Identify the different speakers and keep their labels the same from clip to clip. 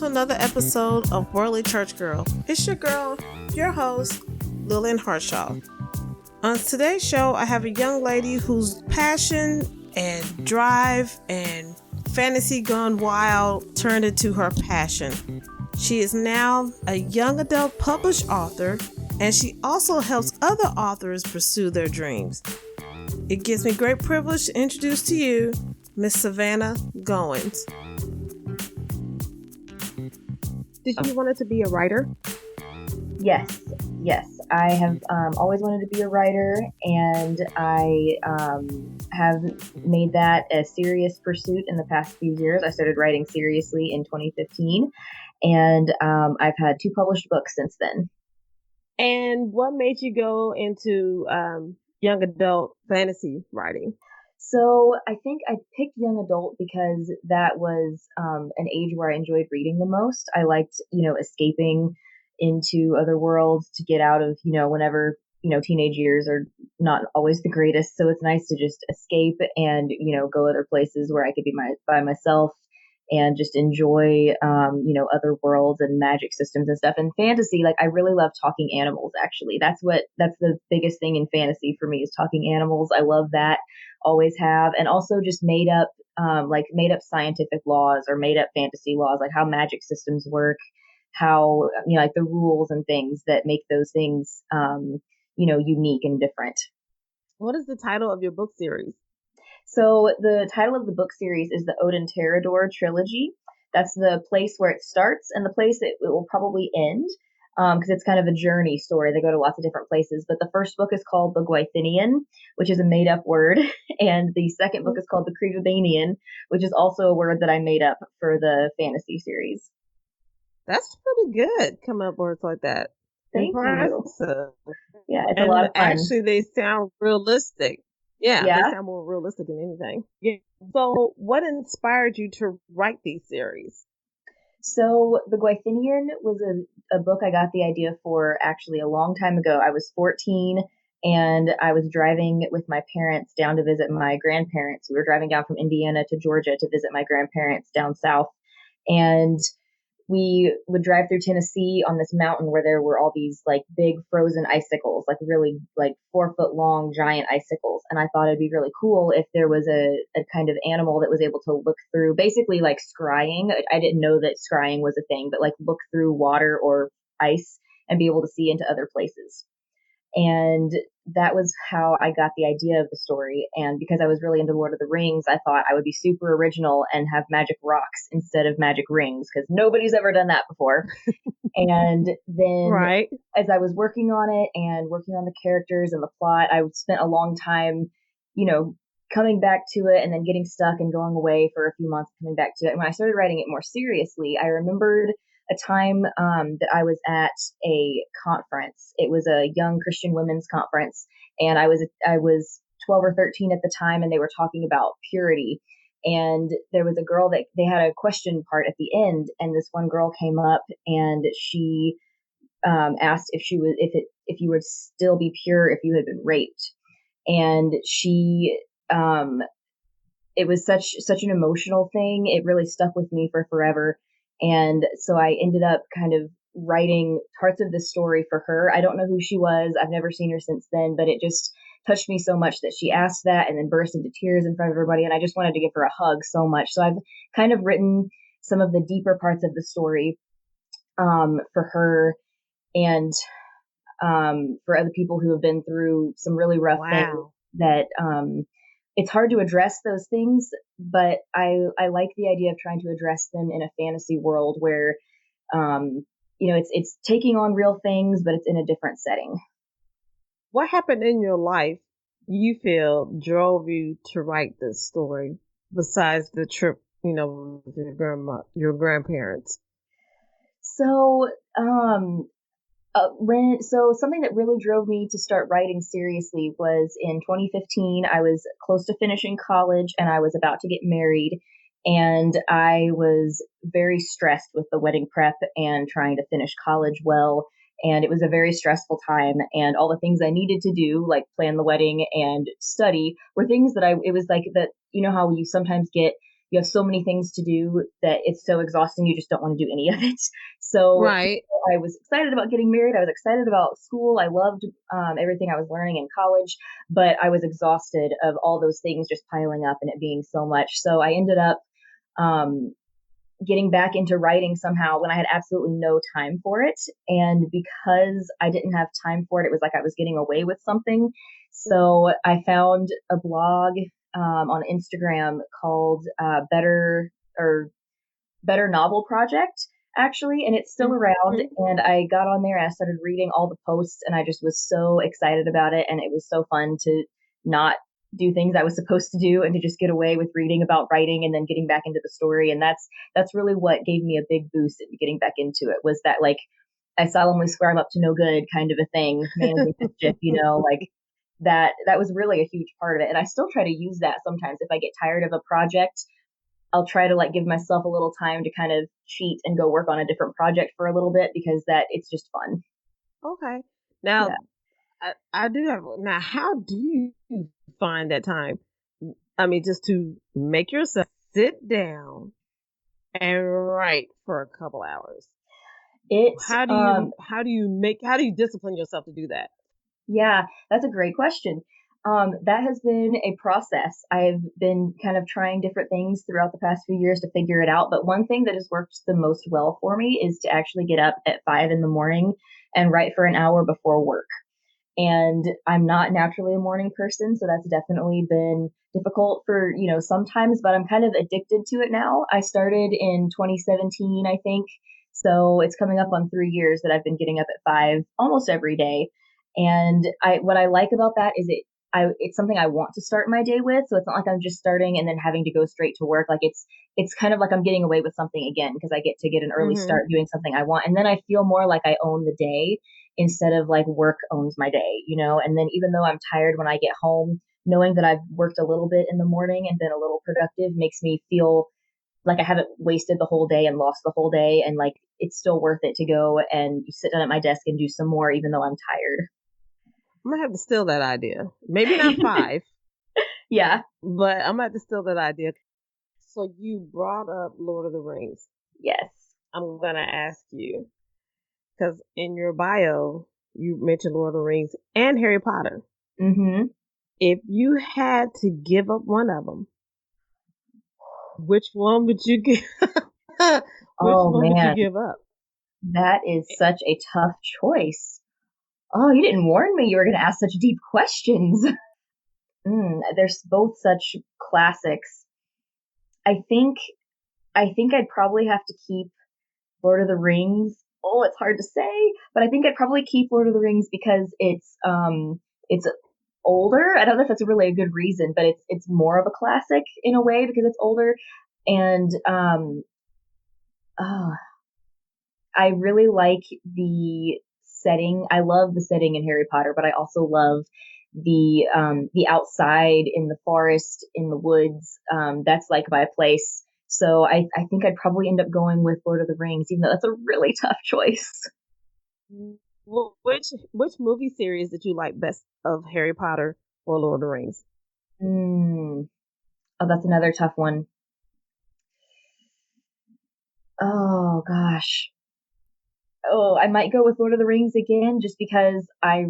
Speaker 1: to another episode of Worldly Church Girl. It's your girl, your host, Lillian Harshaw. On today's show, I have a young lady whose passion and drive and fantasy gone wild turned into her passion. She is now a young adult published author, and she also helps other authors pursue their dreams. It gives me great privilege to introduce to you Miss Savannah Goins. Did you want to be a writer?
Speaker 2: Yes. I have always wanted to be a writer, and I have made that a serious pursuit in the past few years. I started writing seriously in 2015, and I've had 2 published books since then.
Speaker 1: And what made you go into young adult fantasy writing?
Speaker 2: So I think I picked young adult because that was an age where I enjoyed reading the most. I liked, escaping into other worlds to get out of, whenever, teenage years are not always the greatest. So it's nice to just escape and, go other places where I could be by myself and just enjoy, other worlds and magic systems and stuff. And fantasy, I really love talking animals, actually. That's the biggest thing in fantasy for me is talking animals. I love that, always have. And also just made up scientific laws or made up fantasy laws, like how magic systems work, how, the rules and things that make those things, unique and different.
Speaker 1: What is the title of your book series?
Speaker 2: So the title of the book series is the Odin Terrador trilogy. That's the place where it starts and the place it will probably end, because it's kind of a journey story. They go to lots of different places. But the first book is called the Gwythinian, which is a made-up word. And the second book is called the Crevibanian, which is also a word that I made up for the fantasy series.
Speaker 1: That's pretty good, coming up with words like that.
Speaker 2: Thank you. Yeah, it's a lot of fun.
Speaker 1: Actually, they sound realistic. Yeah, they sound more realistic than anything. Yeah. So what inspired you to write these series?
Speaker 2: So the Gwythinian was a book I got the idea for actually a long time ago. I was 14 and I was driving with my parents down to visit my grandparents. We were driving down from Indiana to Georgia to visit my grandparents down south. And we would drive through Tennessee on this mountain where there were all these big frozen icicles, really 4-foot long giant icicles. And I thought it'd be really cool if there was a kind of animal that was able to look through, basically like scrying. I didn't know that scrying was a thing, but look through water or ice and be able to see into other places. And that was how I got the idea of the story. And because I was really into Lord of the Rings, I thought I would be super original and have magic rocks instead of magic rings, because nobody's ever done that before. And then as I was working on it and working on the characters and the plot, I spent a long time, coming back to it and then getting stuck and going away for a few months, coming back to it. And when I started writing it more seriously, I remembered a time that I was at a conference. It was a young Christian women's conference, and I was 12 or 13 at the time, and they were talking about purity. And there was a girl that they had a question part at the end, and this one girl came up and she asked if you would still be pure if you had been raped. And she it was such an emotional thing. It really stuck with me for forever. And so I ended up kind of writing parts of the story for her. I don't know who she was. I've never seen her since then, but it just touched me so much that she asked that and then burst into tears in front of everybody. And I just wanted to give her a hug so much. So I've kind of written some of the deeper parts of the story for her and for other people who have been through some really rough things that it's hard to address those things, but I like the idea of trying to address them in a fantasy world where, it's taking on real things, but it's in a different setting.
Speaker 1: What happened in your life you feel drove you to write this story besides the trip, with your grandparents?
Speaker 2: So, something that really drove me to start writing seriously was in 2015. I was close to finishing college and I was about to get married, and I was very stressed with the wedding prep and trying to finish college well. And it was a very stressful time, and all the things I needed to do, like plan the wedding and study, were things that it was like that, how you sometimes get you have so many things to do that it's so exhausting you just don't want to do any of it. So
Speaker 1: Right.
Speaker 2: I was excited about getting married. I was excited about school. I loved everything I was learning in college, but I was exhausted of all those things just piling up and it being so much. So I ended up um, getting back into writing somehow when I had absolutely no time for it. And because I didn't have time for it, it was like I was getting away with something. So I found a blog on Instagram called Better Novel Project, actually, and it's still around.
Speaker 1: Mhm.
Speaker 2: And I got on there and I started reading all the posts, and I just was so excited about it. And it was so fun to not do things I was supposed to do and to just get away with reading about writing and then getting back into the story. And that's really what gave me a big boost in getting back into it, was that like I solemnly swear I'm up to no good kind of a thing, managing mischief, like that was really a huge part of it. And I still try to use that sometimes if I get tired of a project. I'll try to like give myself a little time to kind of cheat and go work on a different project for a little bit because that it's just fun.
Speaker 1: Okay.
Speaker 2: Yeah.
Speaker 1: Now, I do have. Now, how do you find that time? I mean, just to make yourself sit down and write for a couple hours.
Speaker 2: It's
Speaker 1: How do you discipline yourself to do that?
Speaker 2: Yeah, that's a great question. That has been a process. I've been kind of trying different things throughout the past few years to figure it out. But one thing that has worked the most well for me is to actually get up at 5 in the morning and write for an hour before work. And I'm not naturally a morning person, so that's definitely been difficult for, sometimes, but I'm kind of addicted to it now. I started in 2017, I think. So it's coming up on 3 years that I've been getting up at 5 almost every day. And what I like about that is it's something I want to start my day with. So it's not like I'm just starting and then having to go straight to work. Like it's kind of like I'm getting away with something again because I get to get an early
Speaker 1: Mm-hmm.
Speaker 2: start doing something I want. And then I feel more like I own the day instead of like work owns my day. And then even though I'm tired when I get home, knowing that I've worked a little bit in the morning and been a little productive makes me feel like I haven't wasted the whole day and lost the whole day. And like it's still worth it to go and sit down at my desk and do some more, even though I'm
Speaker 1: I'm gonna have to steal that idea. Maybe not
Speaker 2: tired.
Speaker 1: 5,
Speaker 2: Yeah.
Speaker 1: but I'm gonna have to steal that idea. So you brought up Lord of the Rings.
Speaker 2: Yes.
Speaker 1: I'm gonna ask you because in your bio you mentioned Lord of the Rings and Harry Potter.
Speaker 2: Mm-hmm.
Speaker 1: If you had to give up one of them, which one would you give? Which
Speaker 2: Oh
Speaker 1: one would you
Speaker 2: man,
Speaker 1: give up?
Speaker 2: that is such a tough choice. Oh, you didn't warn me you were going to ask such deep questions. They're both such classics. I think I'd probably have to keep Lord of the Rings. Oh, it's hard to say, but I think I'd probably keep Lord of the Rings because it's older. I don't know if that's really a good reason, but it's more of a classic in a way because it's older. And oh, I really like the setting. I love the setting in Harry Potter, but I also love the outside in the forest, in the woods. That's like my place. So I think I'd probably end up going with Lord of the Rings, even though that's a really tough choice.
Speaker 1: Which movie series did you like best of Harry Potter or Lord of the Rings?
Speaker 2: Mm. Oh, that's another tough one. Oh gosh. Oh, I might go with Lord of the Rings again, just because I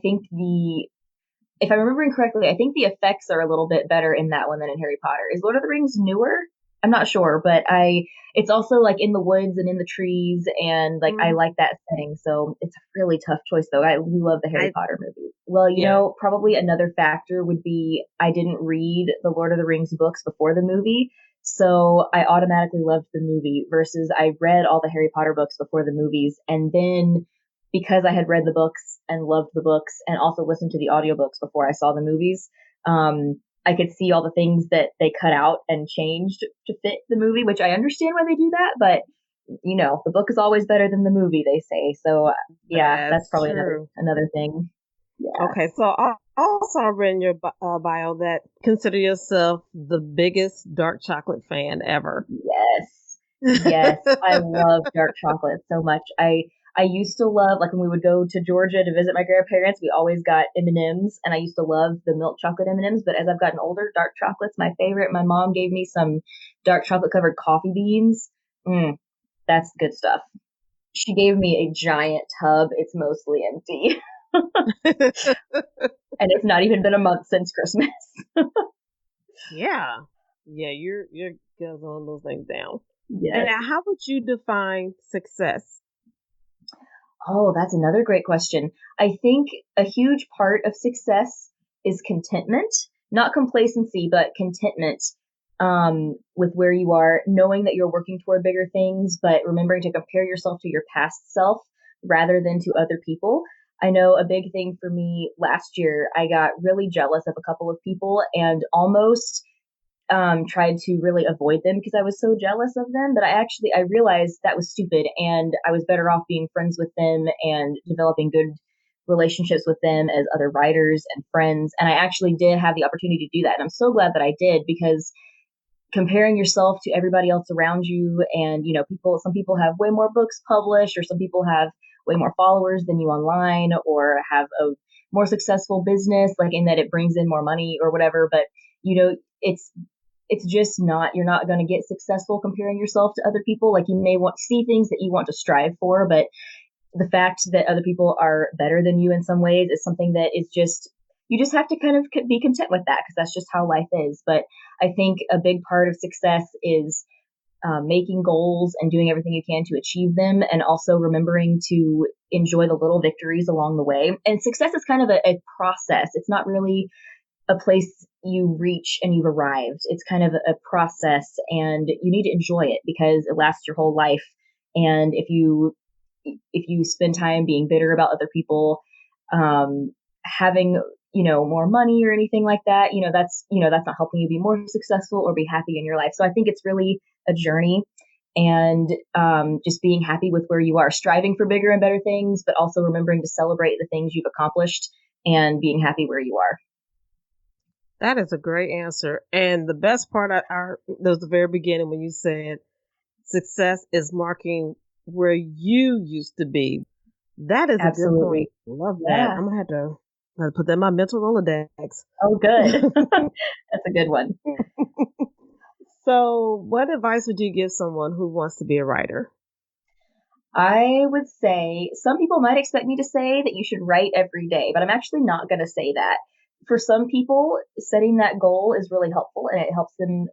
Speaker 2: think the if I'm remembering correctly, I think the effects are a little bit better in that one than in Harry Potter. Is Lord of the Rings newer? I'm not sure, but it's also like in the woods and in the trees, and like I
Speaker 1: Mm,
Speaker 2: like that setting. So it's a really tough choice, though. I do love the Harry
Speaker 1: I
Speaker 2: Potter movies. Well,
Speaker 1: yeah.
Speaker 2: probably another factor would be I didn't read the Lord of the Rings books before the movie, so I automatically loved the movie versus I read all the Harry Potter books before the movies, and then because I had read the books and loved the books and also listened to the audiobooks before I saw the movies, I could see all the things that they cut out and changed to fit the movie, which I understand why they do that, but the book is always better than the movie, they say. So yeah, that's
Speaker 1: That's
Speaker 2: probably
Speaker 1: true.
Speaker 2: another thing. Yeah.
Speaker 1: Okay, so I also read in your bio that consider yourself the biggest dark chocolate fan ever.
Speaker 2: Yes. Yes, I love dark chocolate so much. I used to love, like when we would go to Georgia to visit my grandparents, we always got M&Ms, and I used to love the milk chocolate M&Ms. But as I've gotten older, dark chocolate's my favorite. My mom gave me some dark chocolate covered coffee beans. That's good stuff. She gave me a giant tub. It's mostly empty. And it's not even been a month since Christmas.
Speaker 1: Yeah. Yeah, you're good on those things down. And
Speaker 2: Yes.
Speaker 1: now how would you define success?
Speaker 2: Oh, that's another great question. I think a huge part of success is contentment, not complacency, but contentment with where you are, knowing that you're working toward bigger things, but remembering to compare yourself to your past self rather than to other people. I know a big thing for me last year, I got really jealous of a couple of people and almost tried to really avoid them because I was so jealous of them. But I realized that was stupid, and I was better off being friends with them and developing good relationships with them as other writers and friends. And I actually did have the opportunity to do that, and I'm so glad that I did, because comparing yourself to everybody else around you, and some people have way more books published, or some people have way more followers than you online, or have a more successful business, like in that it brings in more money or whatever. But it's just not, you're not going to get successful comparing yourself to other people. Like, you may want to see things that you want to strive for, but the fact that other people are better than you in some ways is something that is just, you just have to kind of be content with that, because that's just how life is. But I think a big part of success is making goals and doing everything you can to achieve them, and also remembering to enjoy the little victories along the way. And success is kind of a process. It's not really a place you reach and you've arrived. It's kind of a process, and you need to enjoy it because it lasts your whole life. And if you spend time being bitter about other people having more money or anything like that, that's not helping you be more successful or be happy in your life. So I think it's really a journey, and just being happy with where you are, striving for bigger and better things, but also remembering to celebrate the things you've accomplished and being happy where you are.
Speaker 1: That is a great answer. And the best part was the very beginning when you said success is marking where you used to be. That is a good point.
Speaker 2: Absolutely.
Speaker 1: Love that.
Speaker 2: Yeah.
Speaker 1: I'm gonna have to put that in my mental Rolodex.
Speaker 2: Oh, good. That's a good one.
Speaker 1: So, what advice would you give someone who wants to be a writer?
Speaker 2: I would say some people might expect me to say that you should write every day, but I'm actually not going to say that. For some people, setting that goal is really helpful, and it helps them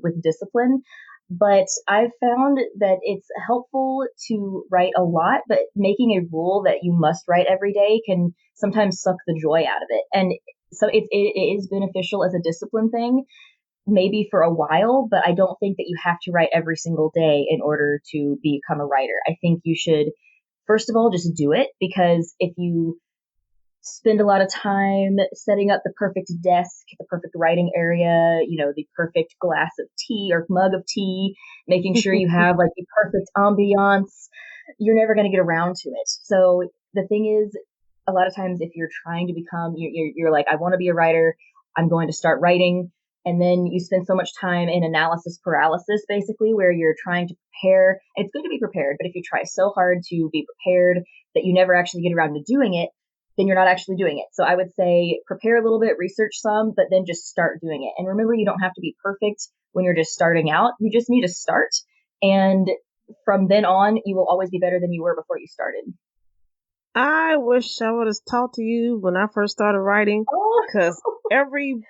Speaker 2: with discipline. But I've found that it's helpful to write a lot, but making a rule that you must write every day can sometimes suck the joy out of it. And so it is beneficial as a discipline thing, maybe for a while, but I don't think that you have to write every single day in order to become a writer. I think you should, first of all, just do it, because if you spend a lot of time setting up the perfect desk, the perfect writing area, the perfect glass of tea or mug of tea, making sure you have like the perfect ambiance, you're never going to get around to it. So the thing is, a lot of times if you're trying to become, you're like, I want to be a writer, I'm going to start writing. And then you spend so much time in analysis paralysis, basically, where you're trying to prepare. It's good to be prepared, but if you try so hard to be prepared that you never actually get around to doing it, then you're not actually doing it. So I would say prepare a little bit, research some, but then just start doing it. And remember, you don't have to be perfect when you're just starting out. You just need to start. And from then on, you will always be better than you were before you started.
Speaker 1: I wish I would have talked to you when I first started writing,
Speaker 2: Oh,
Speaker 1: because every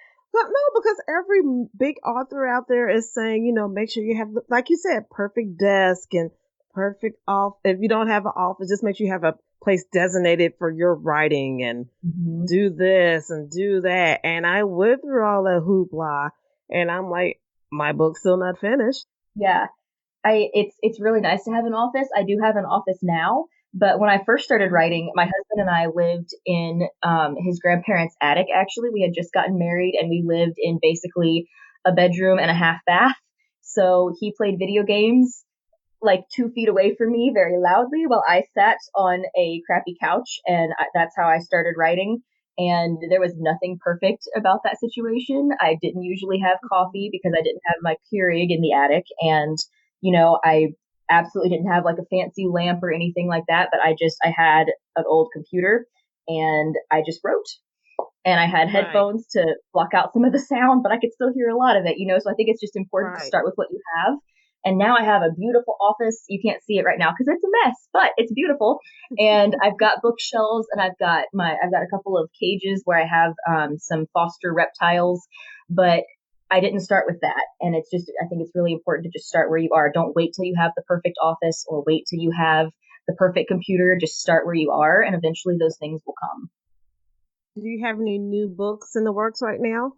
Speaker 1: big author out there is saying, make sure you have, like you said, perfect desk and perfect off. If you don't have an office, just make sure you have a place designated for your writing, and
Speaker 2: mm-hmm.
Speaker 1: do this and do that. And I went through all that hoopla, and I'm like, my book's still not finished.
Speaker 2: Yeah. It's really nice to have an office. I do have an office now, but when I first started writing, my husband and I lived in his grandparents' attic. Actually, we had just gotten married, and we lived in basically a bedroom and a half bath. So he played video games like 2 feet away from me very loudly while I sat on a crappy couch, and that's how I started writing. And there was nothing perfect about that situation. I didn't usually have coffee because I didn't have my Keurig in the attic, and I absolutely didn't have like a fancy lamp or anything like that, but I had an old computer and I just wrote. And I had
Speaker 1: Right.
Speaker 2: headphones to block out some of the sound, but I could still hear a lot of it, you know? So I think it's just important to
Speaker 1: Right.
Speaker 2: start with what you have. And now I have a beautiful office. You can't see it right now because it's a mess, but it's beautiful. And I've got bookshelves and I've got a couple of cages where I have some foster reptiles, but I didn't start with that. And it's just, I think it's really important to just start where you are. Don't wait till you have the perfect office or wait till you have the perfect computer. Just start where you are and eventually those things will come.
Speaker 1: Do you have any new books in the works right now?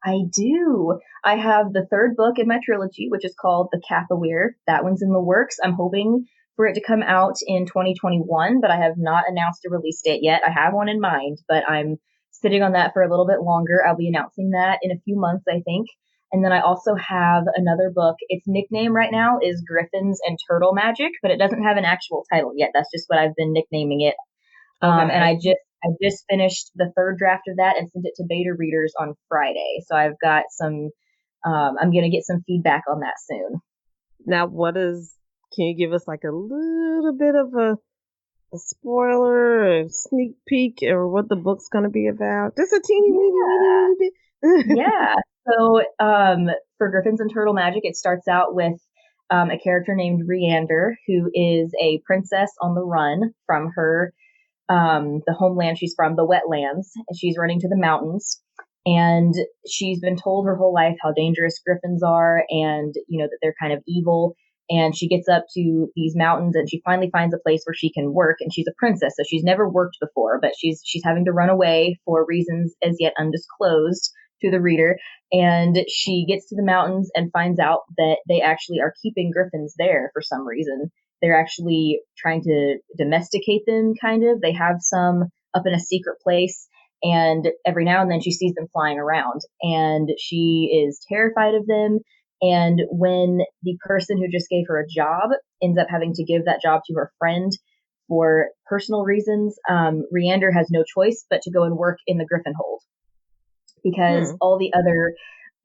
Speaker 2: I do. I have the third book in my trilogy, which is called The Cathaware. That one's in the works. I'm hoping for it to come out in 2021, but I have not announced a release date yet. I have one in mind, but I'm sitting on that for a little bit longer. I'll be announcing that in a few months, I think. And then I also have another book. Its nickname right now is Griffins and Turtle Magic, but it doesn't have an actual title yet. That's just what I've been nicknaming it. And
Speaker 1: Okay.
Speaker 2: I just finished the third draft of that and sent it to beta readers on Friday. So I've got some. I'm gonna get some feedback on that soon.
Speaker 1: Now, can you give us like a little bit of a spoiler, a sneak peek, or what the book's going to be about? Just a teeny, weeny, weeny,
Speaker 2: Yeah,
Speaker 1: weeny bit.
Speaker 2: yeah. So for Griffins and Turtle Magic, it starts out with a character named Reander, who is a princess on the run from her the homeland she's from, the wetlands, and she's running to the mountains. And she's been told her whole life how dangerous griffins are and, you know, that they're kind of evil. And she gets up to these mountains and she finally finds a place where she can work. And she's a princess, so she's never worked before, but she's having to run away for reasons as yet undisclosed to the reader. And she gets to the mountains and finds out that they actually are keeping griffins there for some reason. They're actually trying to domesticate them, kind of. They have some up in a secret place, and every now and then she sees them flying around, and she is terrified of them. And when the person who just gave her a job ends up having to give that job to her friend for personal reasons, Reander has no choice but to go and work in the Griffin Hold because
Speaker 1: Hmm.
Speaker 2: all the other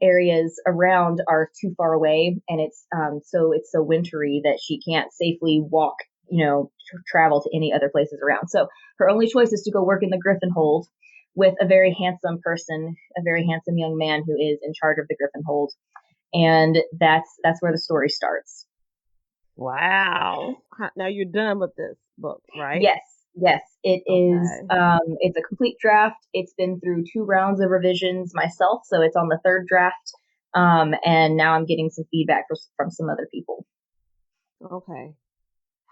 Speaker 2: areas around are too far away, and it's so wintry that she can't safely walk, you know, travel to any other places around. So her only choice is to go work in the Griffin Hold with a very handsome person, a very handsome young man who is in charge of the Griffin Hold, and that's where the story starts.
Speaker 1: Wow. Now you're done with this book, right?
Speaker 2: Yes, yes, it is.
Speaker 1: Okay.
Speaker 2: It's a complete draft. It's been through two rounds of revisions myself, so it's on the third draft. And now I'm getting some feedback from some other people.
Speaker 1: Okay.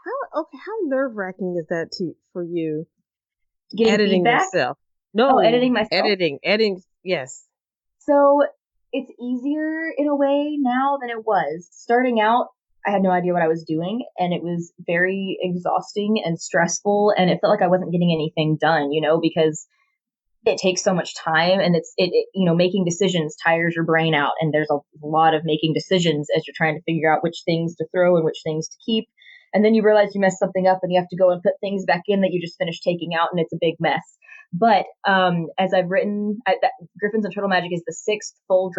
Speaker 1: How nerve wracking is that for you
Speaker 2: Getting
Speaker 1: editing
Speaker 2: feedback?
Speaker 1: yourself?
Speaker 2: Oh,
Speaker 1: No,
Speaker 2: editing myself.
Speaker 1: editing. Yes.
Speaker 2: So it's easier in a way now than it was. Starting out, I had no idea what I was doing, and it was very exhausting and stressful, and it felt like I wasn't getting anything done, you know, because it takes so much time and you know, making decisions tires your brain out, and there's a lot of making decisions as you're trying to figure out which things to throw and which things to keep, and then you realize you messed something up and you have to go and put things back in that you just finished taking out, and it's a big mess. But as I've written, Griffins and Turtle Magic is the sixth full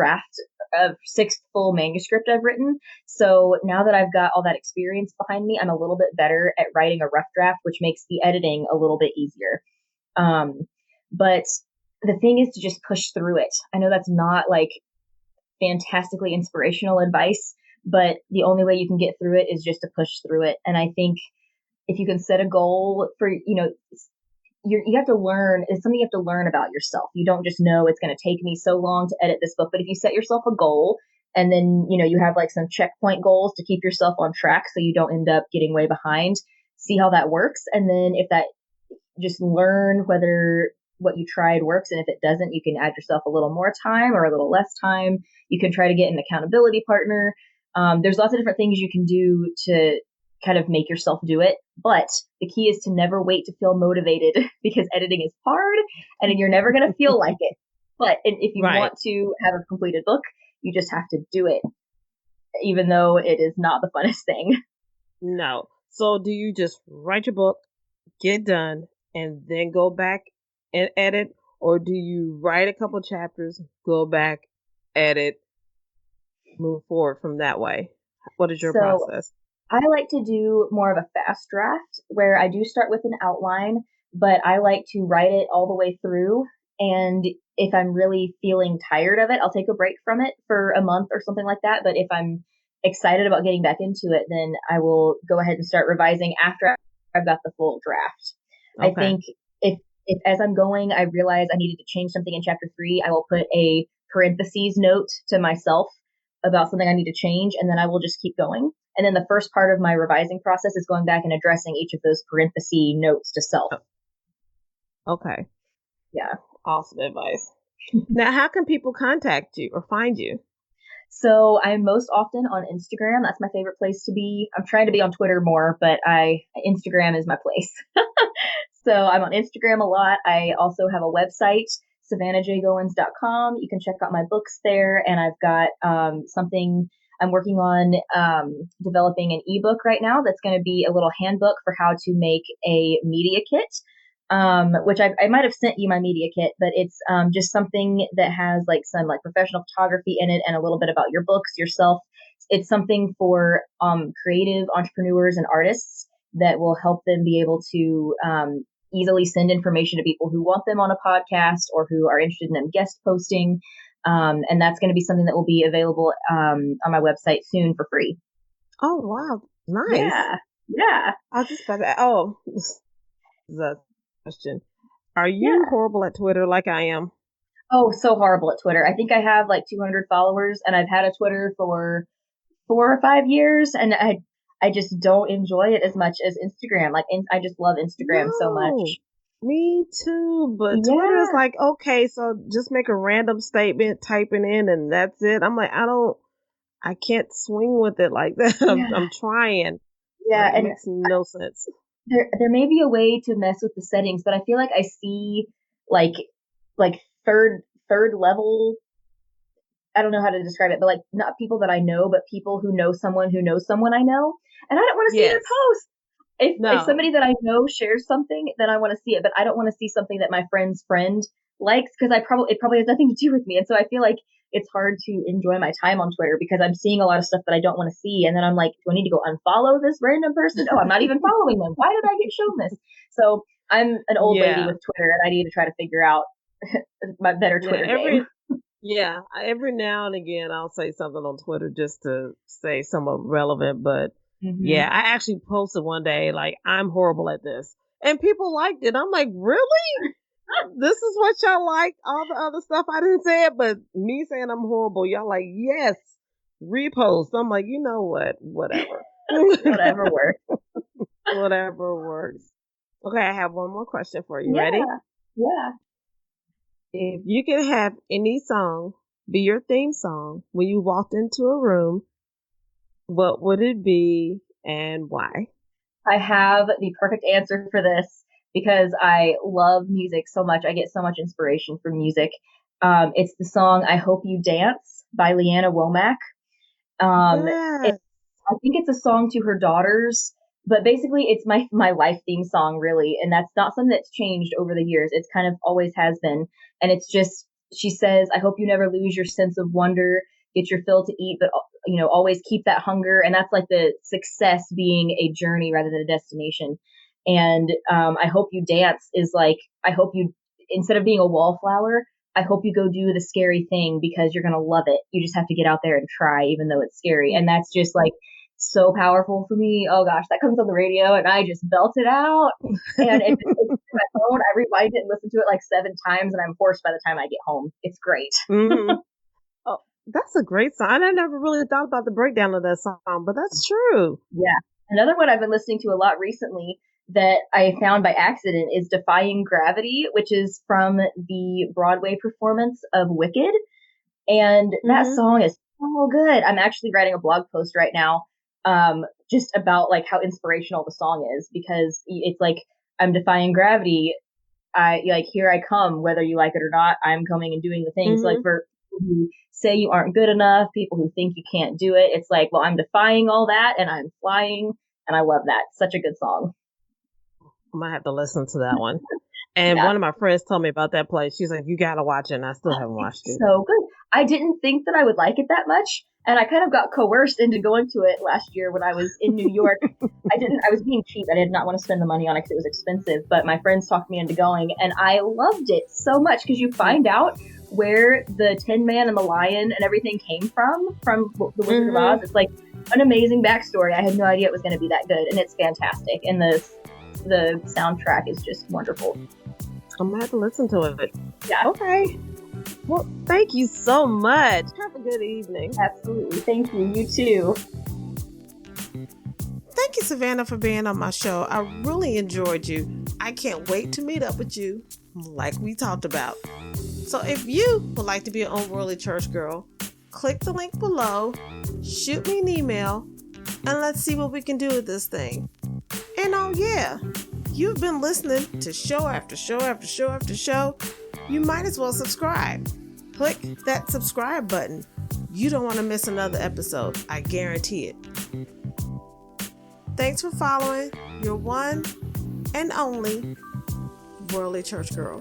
Speaker 2: manuscript I've written. So now that I've got all that experience behind me, I'm a little bit better at writing a rough draft, which makes the editing a little bit easier. um, but the thing is to just push through it. I know that's not like fantastically inspirational advice, but the only way you can get through it is just to push through it. And I think if you can set a goal for, you know, you have to learn, it's something you have to learn about yourself. You don't just know it's going to take me so long to edit this book, but if you set yourself a goal and then, you know, you have like some checkpoint goals to keep yourself on track so you don't end up getting way behind, see how that works. And then if that, just learn whether what you tried works. And if it doesn't, you can add yourself a little more time or a little less time. You can try to get an accountability partner. There's lots of different things you can do to kind of make yourself do it. But the key is to never wait to feel motivated because editing is hard and you're never going to feel like it. But if you
Speaker 1: Right.
Speaker 2: want to have a completed book, you just have to do it, even though it is not the funnest thing.
Speaker 1: No. So do you just write your book, get done, and then go back and edit, or do you write a couple chapters, go back, edit, move forward from that way? What is your
Speaker 2: So
Speaker 1: process?
Speaker 2: I like to do more of a fast draft where I do start with an outline, but I like to write it all the way through. And if I'm really feeling tired of it, I'll take a break from it for a month or something like that. But if I'm excited about getting back into it, then I will go ahead and start revising after I've got the full draft. I
Speaker 1: Okay.
Speaker 2: think if as I'm going, I realize I needed to change something in chapter 3, I will put a parentheses note to myself about something I need to change, and then I will just keep going. And then the first part of my revising process is going back and addressing each of those parenthesis notes to self.
Speaker 1: Okay.
Speaker 2: Yeah.
Speaker 1: Awesome advice. Now, how can people contact you or find you?
Speaker 2: So I'm most often on Instagram. That's my favorite place to be. I'm trying to be on Twitter more, but Instagram is my place. So I'm on Instagram a lot. I also have a website, savannahjgoins.com. You can check out my books there. And I've got something I'm working on developing an ebook right now that's going to be a little handbook for how to make a media kit. Which I might have sent you my media kit, but it's just something that has like some like professional photography in it and a little bit about your books, yourself. It's something for creative entrepreneurs and artists that will help them be able to easily send information to people who want them on a podcast or who are interested in them guest posting. And that's going to be something that will be available on my website soon for free.
Speaker 1: Oh, wow. Nice.
Speaker 2: Yeah. Yeah.
Speaker 1: I was just about to, oh, this is a question. Are you
Speaker 2: Yeah.
Speaker 1: horrible at Twitter like I am?
Speaker 2: Oh, so horrible at Twitter. I think I have like 200 followers and I've had a Twitter for 4 or 5 years and I just don't enjoy it as much as Instagram. I just love Instagram so
Speaker 1: No,
Speaker 2: much.
Speaker 1: me too. But Twitter is
Speaker 2: Yeah.
Speaker 1: like, okay, so just make a random statement, typing in, and that's it. I'm like, I can't swing with it like that. I'm
Speaker 2: Yeah.
Speaker 1: trying.
Speaker 2: Yeah,
Speaker 1: Like, it
Speaker 2: and
Speaker 1: makes no sense.
Speaker 2: there may be a way to mess with the settings, but I feel like I see like like third level. I don't know how to describe it, but like not people that I know, but people who know someone I know, and I don't want to see their
Speaker 1: Yes.
Speaker 2: post. If
Speaker 1: No.
Speaker 2: somebody that I know shares something, then I want to see it, but I don't want to see something that my friend's friend likes because it probably has nothing to do with me, and so I feel like it's hard to enjoy my time on Twitter because I'm seeing a lot of stuff that I don't want to see, and then I'm like, do I need to go unfollow this random person? Oh, I'm not even following them. Why did I get shown this? So I'm an old lady
Speaker 1: Yeah.
Speaker 2: with Twitter, and I need to try to figure out my better
Speaker 1: Yeah.
Speaker 2: Twitter game.
Speaker 1: Every now and again, I'll say something on Twitter just to say somewhat relevant. But yeah,
Speaker 2: Hmm.
Speaker 1: I actually posted one day, like, I'm horrible at this. And people liked it. I'm like, really? This is what y'all like? All the other stuff I didn't say it, but me saying I'm horrible, y'all like, yes, repost. I'm like, you know what? Whatever.
Speaker 2: Whatever works.
Speaker 1: Whatever works. Okay, I have one more question for you. Ready?
Speaker 2: Yeah, yeah.
Speaker 1: If you could have any song be your theme song when you walked into a room, what would it be and why?
Speaker 2: I have the perfect answer for this because I love music so much. I get so much inspiration from music. It's the song "I Hope You Dance" by Leanna Womack. Um, it,
Speaker 1: Yes.
Speaker 2: I think it's a song to her daughters, but basically it's my life theme song really, and that's not something that's changed over the years. It's kind of always has been, and it's just she says, "I hope you never lose your sense of wonder. Get your fill to eat, but always keep that hunger." And that's like the success being a journey rather than a destination. And I hope you dance is like I hope you instead of being a wallflower, I hope you go do the scary thing because you're going to love it. You just have to get out there and try, even though it's scary. And that's just like so powerful for me. Oh gosh, that comes on the radio and I just belt it out. And if it's my phone, I rewind it and listen to it like 7 times and I'm hoarse by the time I get home. It's great.
Speaker 1: Hmm. Oh, that's a great song. I never really thought about the breakdown of that song, but that's true.
Speaker 2: Yeah. Another one I've been listening to a lot recently that I found by accident is Defying Gravity, which is from the Broadway performance of Wicked. And that
Speaker 1: Hmm.
Speaker 2: song is so good. I'm actually writing a blog post right now, just about like how inspirational the song is because it's like I'm defying gravity. I like here I come, whether you like it or not. I'm coming and doing the things. So, like
Speaker 1: Hmm.
Speaker 2: for people who say you aren't good enough, people who think you can't do it, it's like, well, I'm defying all that and I'm flying, and I love that. Such a good song.
Speaker 1: I might have to listen to that one. And
Speaker 2: Yeah,
Speaker 1: one of my friends told me about that place. She's like, you got to watch it. And I still haven't
Speaker 2: it's
Speaker 1: watched it.
Speaker 2: so good. I didn't think that I would like it that much. And I kind of got coerced into going to it last year when I was in New York. I was being cheap. I did not want to spend the money on it because it was expensive, but my friends talked me into going, and I loved it so much because you find out where the Tin Man and the Lion and everything came from the Wizard of Oz. It's like an amazing backstory. I had no idea it was going to be that good, and it's fantastic. And the soundtrack is just wonderful.
Speaker 3: I'm gonna have to listen to it.
Speaker 2: Yeah.
Speaker 3: Okay. Well, thank you so much. Have a good evening.
Speaker 2: Absolutely. Thank you. You too.
Speaker 1: Thank you, Savannah, for being on my show. I really enjoyed you. I can't wait to meet up with you, like we talked about. So if you would like to be an Unworldly Church Girl, click the link below, shoot me an email, and let's see what we can do with this thing. And oh yeah, you've been listening to show after show after show after show. You might as well subscribe. Click that subscribe button. You don't want to miss another episode. I guarantee it. Thanks for following your one and only Worldly Church Girl.